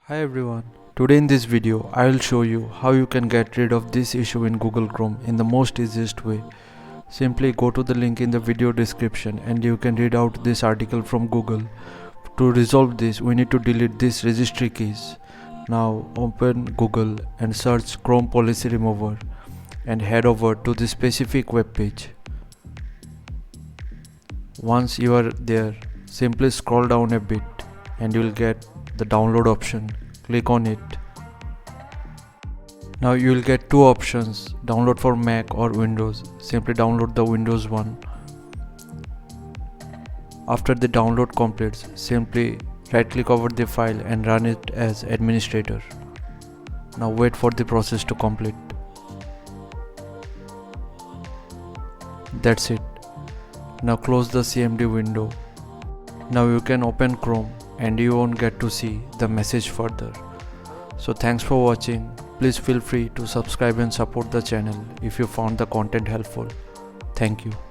Hi everyone, today in this video I will show you how you can get rid of this issue in Google Chrome in the most easiest way. Simply go to the link in the video description and you can read out this article from Google. To resolve this, we need to delete these registry keys. Now open Google and search Chrome Policy Remover and head over to the specific web page. Once you are there, simply scroll down a bit and you will get the download option. Click on it. Now you will get two options, download for Mac or Windows. Simply download the Windows one. After the download completes, simply right click over the file and run it as administrator. Now wait for the process to complete. That's it. Now close the CMD window. Now you can open Chrome and you won't get to see the message further. So thanks for watching. Please feel free to subscribe and support the channel if you found the content helpful. Thank you.